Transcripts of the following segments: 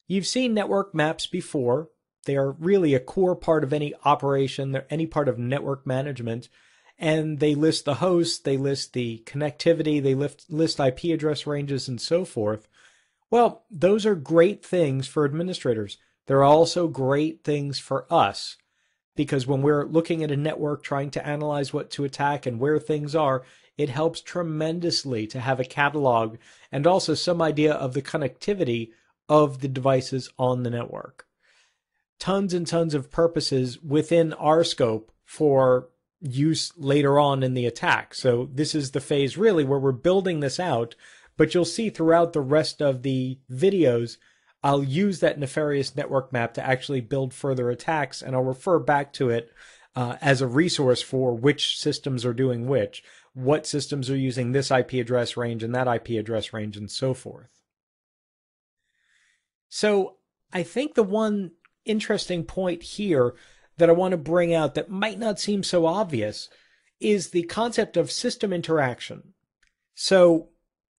You've seen network maps before. They are really a core part of any operation, they're any part of network management. And they list the hosts, they list the connectivity, they list IP address ranges, and so forth. Well, those are great things for administrators. They're also great things for us because when we're looking at a network trying to analyze what to attack and where things are, it helps tremendously to have a catalog and also some idea of the connectivity of the devices on the network. Tons and tons of purposes within our scope for use later on in the attack. So this is the phase really where we're building this out, but you'll see throughout the rest of the videos, I'll use that nefarious network map to actually build further attacks, and I'll refer back to it as a resource for which systems are doing which, what systems are using this IP address range and that IP address range, and so forth. So I think the one interesting point here that I want to bring out that might not seem so obvious is the concept of system interaction. So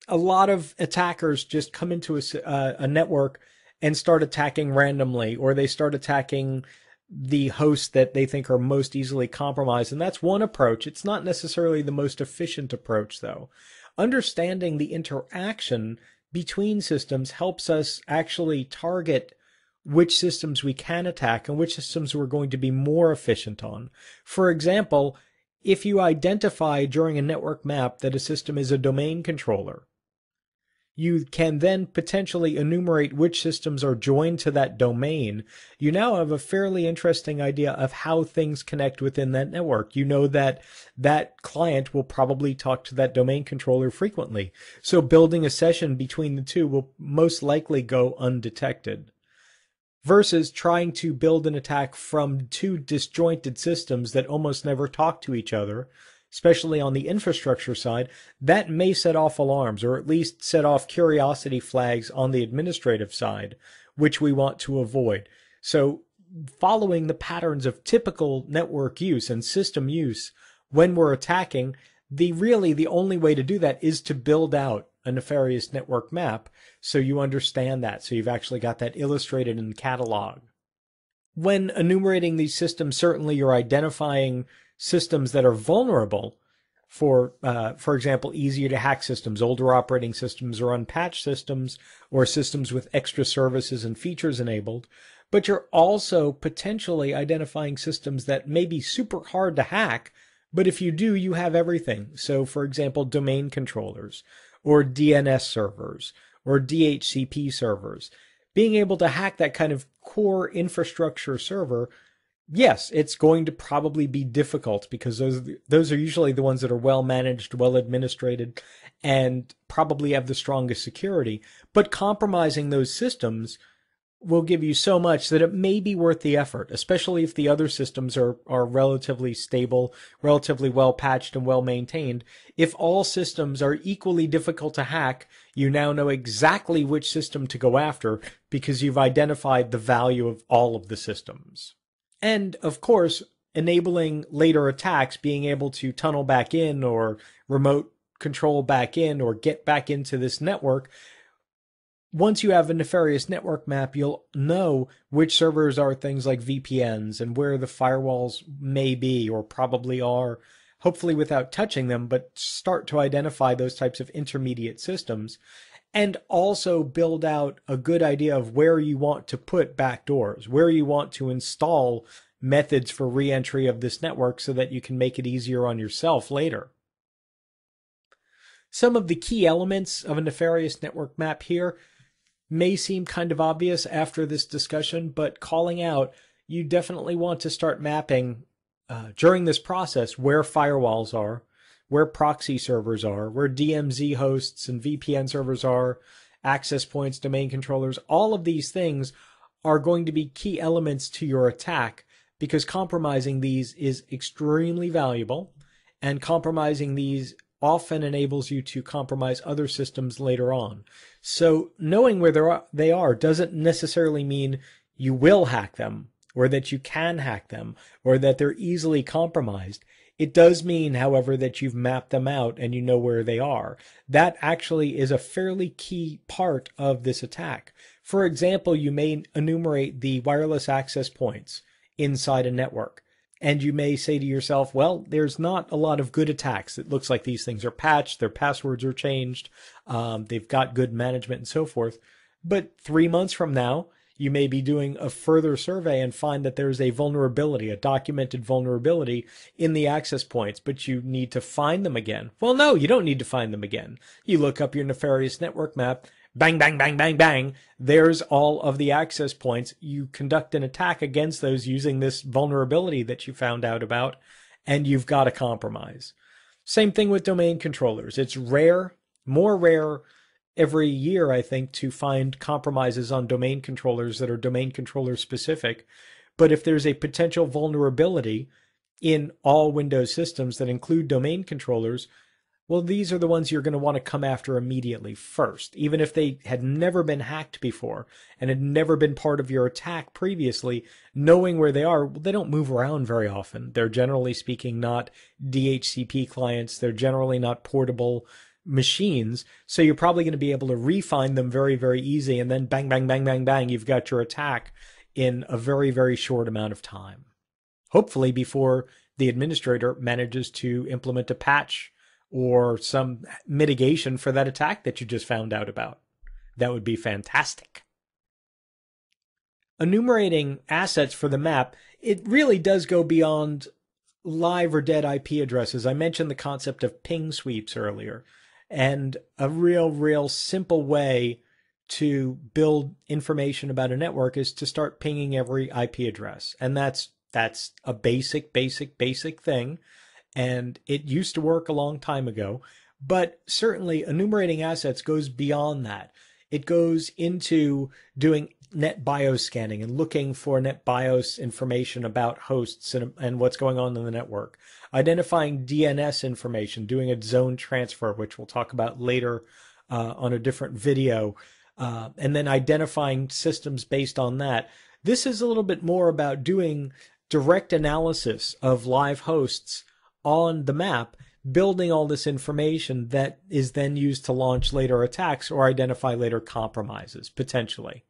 a lot of attackers just come into a network and start attacking randomly, or they start attacking the hosts that they think are most easily compromised. And that's one approach. It's not necessarily the most efficient approach, though. Understanding the interaction between systems helps us actually target which systems we can attack and which systems we're going to be more efficient on. For example, if you identify during a network map that a system is a domain controller, you can then potentially enumerate which systems are joined to that domain. You now have a fairly interesting idea of how things connect within that network. You know that that client will probably talk to that domain controller frequently. So building a session between the two will most likely go undetected. Versus trying to build an attack from two disjointed systems that almost never talk to each other, especially on the infrastructure side, that may set off alarms or at least set off curiosity flags on the administrative side, which we want to avoid. So following the patterns of typical network use and system use when we're attacking, the only way to do that is to build out a nefarious network map so you understand that. So you've actually got that illustrated in the catalog. When enumerating these systems, certainly you're identifying systems that are vulnerable for example, easier to hack systems, older operating systems or unpatched systems, or systems with extra services and features enabled. But you're also potentially identifying systems that may be super hard to hack, but if you do, you have everything. So for example, domain controllers, or DNS servers, or DHCP servers. Being able to hack that kind of core infrastructure server, yes, it's going to probably be difficult because those are usually the ones that are well managed, well administrated, and probably have the strongest security. But compromising those systems will give you so much that it may be worth the effort, especially if the other systems are relatively stable, relatively well patched and well maintained. If all systems are equally difficult to hack, you now know exactly which system to go after because you've identified the value of all of the systems. And of course, enabling later attacks, being able to tunnel back in or remote control back in or get back into this network. Once you have a nefarious network map, you'll know which servers are things like VPNs and where the firewalls may be or probably are, hopefully without touching them, but start to identify those types of intermediate systems and also build out a good idea of where you want to put backdoors, where you want to install methods for re-entry of this network so that you can make it easier on yourself later. Some of the key elements of a nefarious network map here may seem kind of obvious after this discussion, but calling out, you definitely want to start mapping during this process where firewalls are, where proxy servers are, where DMZ hosts and VPN servers are, access points, domain controllers. All of these things are going to be key elements to your attack because compromising these is extremely valuable, and compromising these often enables you to compromise other systems later on. So knowing where they are doesn't necessarily mean you will hack them, or that you can hack them, or that they're easily compromised. It does mean, however, that you've mapped them out and you know where they are. That actually is a fairly key part of this attack. For example, you may enumerate the wireless access points inside a network. And you may say to yourself, well, there's not a lot of good attacks. It looks like these things are patched, their passwords are changed, they've got good management and so forth. But 3 months from now, you may be doing a further survey and find that there's a vulnerability, a documented vulnerability in the access points, but you need to find them again. Well, no, you don't need to find them again. You look up your Nefarious network map, bang, bang, bang, bang, bang. There's all of the access points. You conduct an attack against those using this vulnerability that you found out about, and you've got a compromise. Same thing with domain controllers. It's rare, more rare every year, I think, to find compromises on domain controllers that are domain controller specific. But if there's a potential vulnerability in all Windows systems that include domain controllers, well, these are the ones you're going to want to come after immediately first, even if they had never been hacked before and had never been part of your attack previously. Knowing where they are, they don't move around very often. They're generally speaking not DHCP clients. They're generally not portable machines. So you're probably going to be able to refine them very, very easy. And then bang, bang, bang, bang, bang, you've got your attack in a very, very short amount of time. Hopefully before the administrator manages to implement a patch or some mitigation for that attack that you just found out about. That would be fantastic. Enumerating assets for the map, it really does go beyond live or dead IP addresses. I mentioned the concept of ping sweeps earlier, and a real simple way to build information about a network is to start pinging every IP address. And that's a basic thing. And it used to work a long time ago, but certainly enumerating assets goes beyond that. It goes into doing net BIOS scanning and looking for net BIOS information about hosts and what's going on in the network. Identifying DNS information, doing a zone transfer, which we'll talk about later on a different video, and then identifying systems based on that. This is a little bit more about doing direct analysis of live hosts on the map, building all this information that is then used to launch later attacks or identify later compromises, potentially.